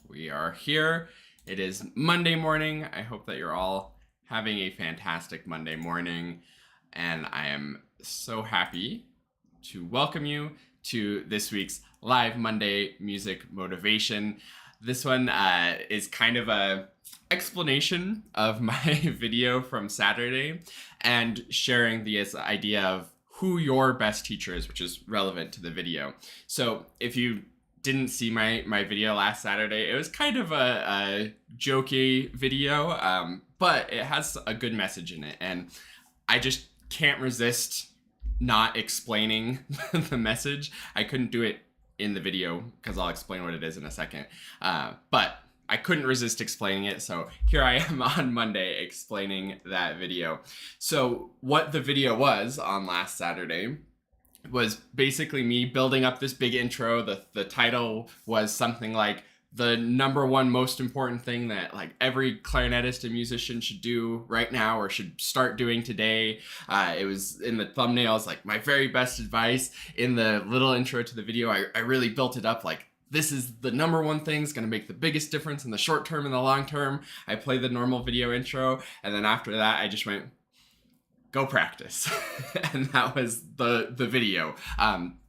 We are here. It is Monday morning. I hope that you're all having a fantastic Monday morning. And I am so happy to welcome you to this week's Live Monday Music Motivation. This one is kind of a explanation of my video from Saturday and sharing the idea of who your best teacher is, which is relevant to the video. So if you didn't see my video last Saturday, it was kind of a jokey video, but it has a good message in it, and I just can't resist not explaining the message. I couldn't do it in the video because I'll explain what it is in a second, but I couldn't resist explaining it, so here I am on Monday explaining that video. So what the video was on last Saturday was basically me building up this big intro. The title was something like the number one most important thing that like every clarinetist and musician should do right now or should start doing today. It was in the thumbnails like my very best advice. In the little intro to the video, I really built it up like this is the number one thing that's going to make the biggest difference in the short term and the long term. I played the normal video intro, and then after that I just went, go practice. And that was the video.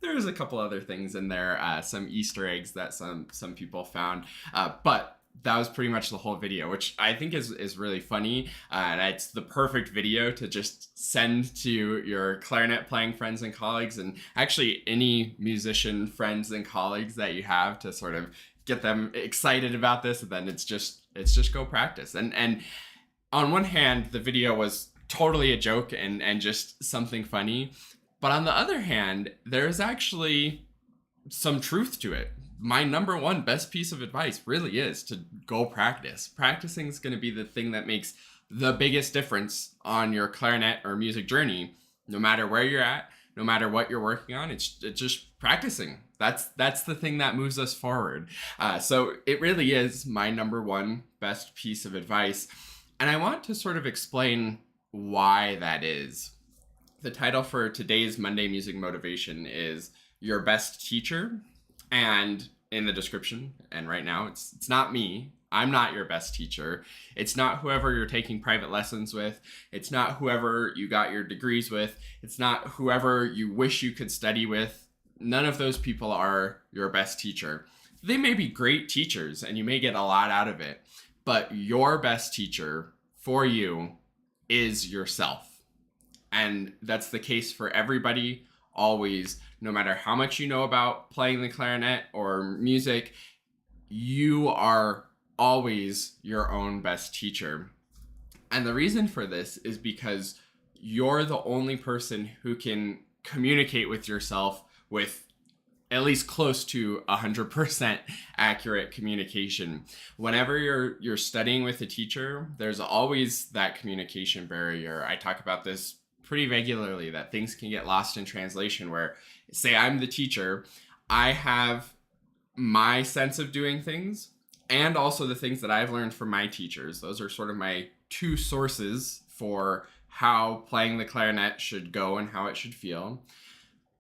There was a couple other things in there, some Easter eggs that some people found, but that was pretty much the whole video, which I think is really funny. And it's the perfect video to just send to your clarinet playing friends and colleagues, and actually any musician friends and colleagues that you have, to sort of get them excited about this. And then it's just go practice. And on one hand, the video was totally a joke and just something funny. But on the other hand, there's actually some truth to it. My number one best piece of advice really is to go practice. Practicing is going to be the thing that makes the biggest difference on your clarinet or music journey, no matter where you're at, no matter what you're working on. It's just practicing. That's the thing that moves us forward. So it really is my number one best piece of advice. And I want to sort of explain why that is. The title for today's Monday Music Motivation is Your Best Teacher. And in the description, and right now, it's not me. I'm not your best teacher. It's not whoever you're taking private lessons with. It's not whoever you got your degrees with. It's not whoever you wish you could study with. None of those people are your best teacher. They may be great teachers and you may get a lot out of it, but your best teacher for you is yourself. And that's the case for everybody, always. No matter how much you know about playing the clarinet or music, you are always your own best teacher. And the reason for this is because you're the only person who can communicate with yourself with at least close to 100% accurate communication. Whenever you're studying with a teacher, there's always that communication barrier. I talk about this pretty regularly, that things can get lost in translation, where say I'm the teacher, I have my sense of doing things and also the things that I've learned from my teachers. Those are sort of my two sources for how playing the clarinet should go and how it should feel.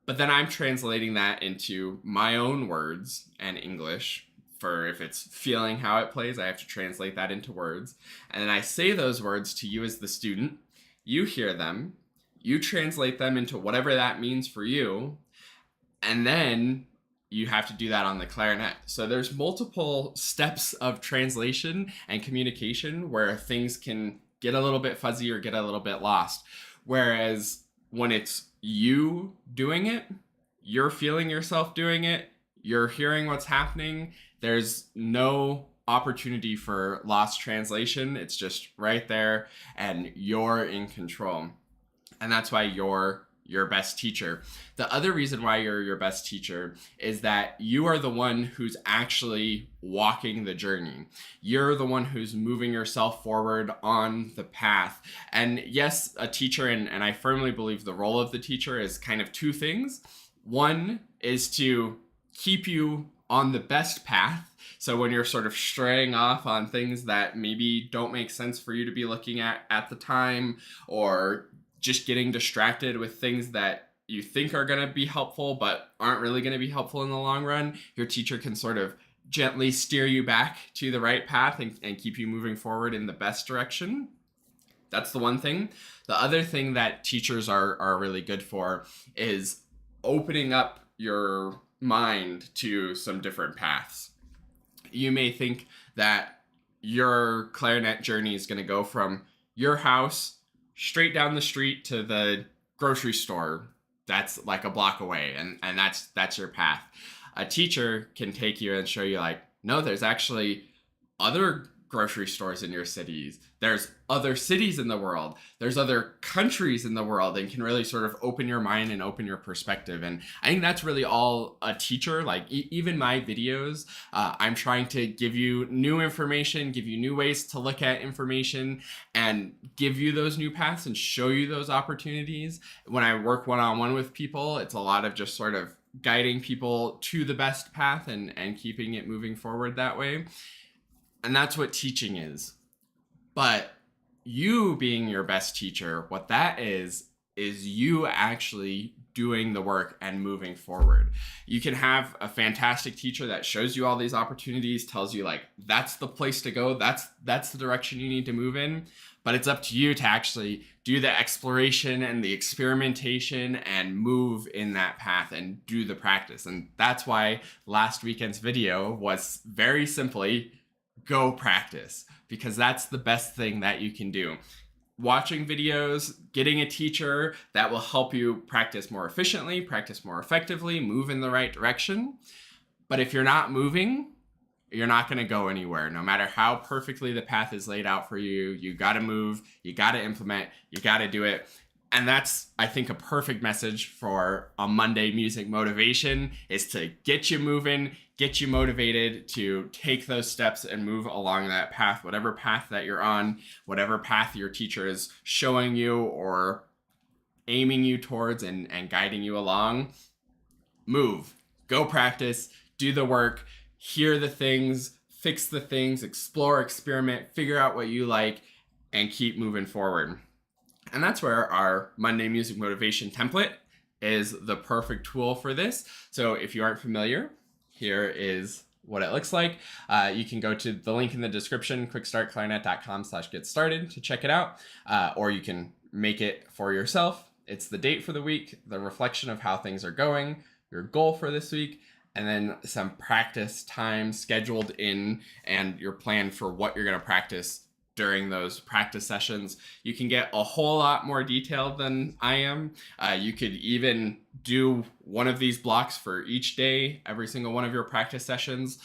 But then I'm translating that into my own words and English. For if it's feeling how it plays, I have to translate that into words. And then I say those words to you as the student. You hear them. You translate them into whatever that means for you. And then you have to do that on the clarinet. So there's multiple steps of translation and communication where things can get a little bit fuzzy or get a little bit lost. Whereas when it's you doing it, you're feeling yourself doing it, you're hearing what's happening, there's no opportunity for lost translation. It's just right there and you're in control. And that's why you're your best teacher. The other reason why you're your best teacher is that you are the one who's actually walking the journey. You're the one who's moving yourself forward on the path. And yes, a teacher, and I firmly believe the role of the teacher is kind of two things. One is to keep you on the best path. So when you're sort of straying off on things that maybe don't make sense for you to be looking at the time, or just getting distracted with things that you think are going to be helpful but aren't really going to be helpful in the long run, your teacher can sort of gently steer you back to the right path and keep you moving forward in the best direction. That's the one thing. The other thing that teachers are really good for is opening up your mind to some different paths. You may think that your clarinet journey is going to go from your house straight down the street to the grocery store that's like a block away, and that's your path. A teacher can take you and show you, like, no, there's actually other grocery stores in your cities. There's other cities in the world. There's other countries in the world, and can really sort of open your mind and open your perspective. And I think that's really all a teacher, like even my videos, I'm trying to give you new information, give you new ways to look at information, and give you those new paths and show you those opportunities. When I work one-on-one with people, it's a lot of just sort of guiding people to the best path and keeping it moving forward that way. And that's what teaching is. But you being your best teacher, what that is you actually doing the work and moving forward. You can have a fantastic teacher that shows you all these opportunities, tells you, like, that's the place to go, that's the direction you need to move in. But it's up to you to actually do the exploration and the experimentation and move in that path and do the practice. And that's why last weekend's video was very simply, go practice, because that's the best thing that you can do. Watching videos, getting a teacher that will help you practice more efficiently, practice more effectively, move in the right direction. But if you're not moving, you're not going to go anywhere. No matter how perfectly the path is laid out for you, you got to move, you got to implement, you got to do it. And that's, I think, a perfect message for a Monday Music Motivation, is to get you moving, get you motivated to take those steps and move along that path, whatever path that you're on, whatever path your teacher is showing you or aiming you towards and guiding you along. Move, go practice, do the work, hear the things, fix the things, explore, experiment, figure out what you like, and keep moving forward. And that's where our Monday Music Motivation template is the perfect tool for this. So if you aren't familiar, here is what it looks like. You can go to the link in the description, quickstartclarinet.com/get started to check it out, or you can make it for yourself. It's the date for the week, the reflection of how things are going, your goal for this week, and then some practice time scheduled in and your plan for what you're going to practice during those practice sessions. You can get a whole lot more detailed than I am. You could even do one of these blocks for each day, every single one of your practice sessions.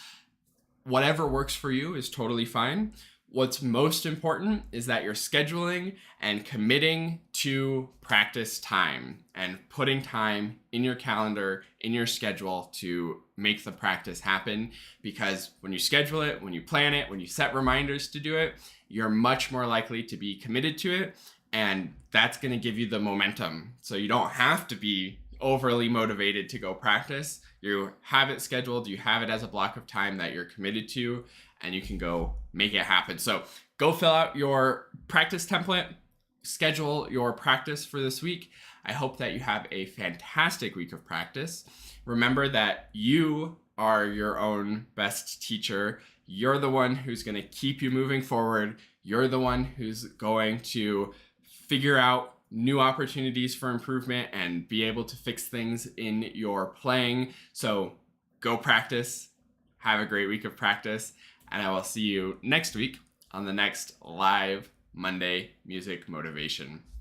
Whatever works for you is totally fine. What's most important is that you're scheduling and committing to practice time and putting time in your calendar, in your schedule to make the practice happen. Because when you schedule it, when you plan it, when you set reminders to do it, you're much more likely to be committed to it. And that's going to give you the momentum. So you don't have to be overly motivated to go practice. You have it scheduled, you have it as a block of time that you're committed to, and you can go make it happen. So go fill out your practice template, schedule your practice for this week. I hope that you have a fantastic week of practice. Remember that you are your own best teacher. You're the one who's going to keep you moving forward. You're the one who's going to figure out new opportunities for improvement and be able to fix things in your playing. So go practice. Have a great week of practice. And I will see you next week on the next live Monday Music Motivation.